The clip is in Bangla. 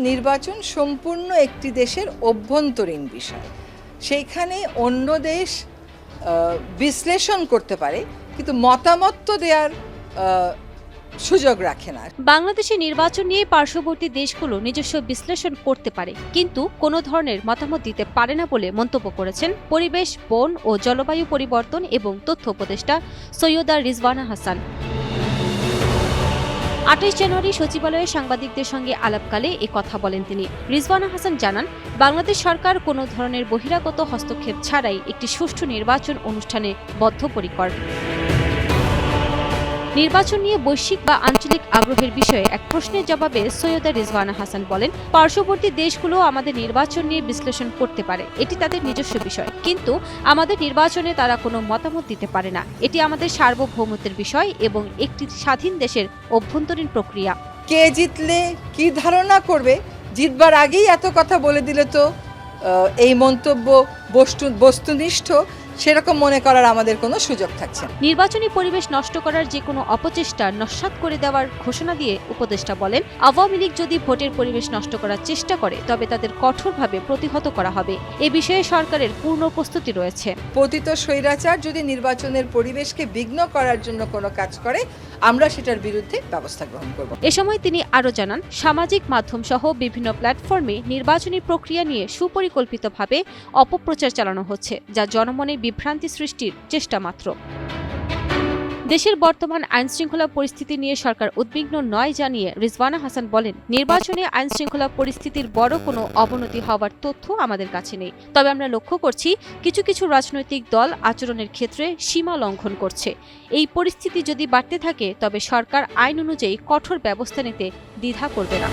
নির্বাচন সম্পূর্ণ একটি দেশের অভ্যন্তরীণ বিষয়। সেইখানে অন্য দেশ বিশ্লেষণ করতে পারে, কিন্তু মতামত তো দেওয়ার সুযোগ রাখে না। বাংলাদেশের নির্বাচন নিয়ে পার্শ্ববর্তী দেশগুলো নিজস্ব বিশ্লেষণ করতে পারে, কিন্তু কোনো ধরনের মতামত দিতে পারে না বলে মন্তব্য করেছেন পরিবেশ, বন ও জলবায়ু পরিবর্তন এবং তথ্য উপদেষ্টা সৈয়দা রিজওয়ানা হাসান। 28 জানুয়ারি সচিবালয়ে সাংবাদিকদের সঙ্গে আলাপকালে এ কথা বলেন তিনি। রিজওয়ানা হাসান জানান, বাংলাদেশ সরকার কোনো ধরনের বহিরাগত হস্তক্ষেপ ছাড়াই একটি সুষ্ঠু নির্বাচন অনুষ্ঠানে বদ্ধপরিকর। নির্বাচন নিয়ে বৈশ্বিক বা আঞ্চলিক আগ্রহের বিষয়ে এক প্রশ্নের জবাবে সৈয়দা রিজওয়ানা হাসান বলেন, পার্শ্ববর্তী দেশগুলো আমাদের নির্বাচন নিয়ে বিশ্লেষণ করতে পারে, এটি তাদের নিজস্ব বিষয়, কিন্তু আমাদের নির্বাচনে তারা কোনো মতামত দিতে পারে না। এটি আমাদের সার্বভৌমত্বের বিষয় এবং একটি স্বাধীন দেশের অভ্যন্তরীণ প্রক্রিয়া। কে জিতলে কি ধারণা করবে, জিতবার আগেই এত কথা বলে দিলে তো এই মন্তব্য বস্তুনিষ্ঠ সেরকম মনে করার আমাদের কোনো সুযোগ থাকছে না। নির্বাচনী পরিবেশ নষ্ট করার যে কোনো অপচেষ্টা নস্যাৎ করে দেওয়ার ঘোষণা দিয়ে উপদেষ্টা বলেন, আওয়ামী লীগ যদি ভোটের পরিবেশ নষ্ট করার চেষ্টা করে তবে তাদের কঠোরভাবে প্রতিহত করা হবে। এ বিষয়ে সরকারের পূর্ণ প্রস্তুতি রয়েছে। পতিত স্বৈরাচার যদি নির্বাচনের পরিবেশকে বিঘ্ন করার জন্য কোনো কাজ করে, আমরা সেটার বিরুদ্ধে ব্যবস্থা গ্রহণ করব। এ সময় তিনি আরও জানান, সামাজিক মাধ্যম সহ বিভিন্ন প্ল্যাটফর্মে নির্বাচনী প্রক্রিয়া নিয়ে সুপরিকল্পিতভাবে অপপ্রচার চালানো হচ্ছে, যা জনমনে বিভ্রান্তি সৃষ্টির চেষ্টা মাত্র। দেশের বর্তমান আইনশৃঙ্খলা পরিস্থিতি নিয়ে সরকার উদ্বিগ্ন নয় জানিয়ে রিজওয়ানা হাসান বলেন, নির্বাচনে আইনশৃঙ্খলা পরিস্থিতির বড় কোনো অবনতি হওয়ার তথ্য আমাদের কাছে নেই। তবে আমরা লক্ষ্য করছি কিছু কিছু রাজনৈতিক দল আচরণের ক্ষেত্রে সীমা লঙ্ঘন করছে। এই পরিস্থিতি যদি বাড়তে থাকে তবে সরকার আইন অনুযায়ী কঠোর ব্যবস্থা নিতে দ্বিধা করবে না।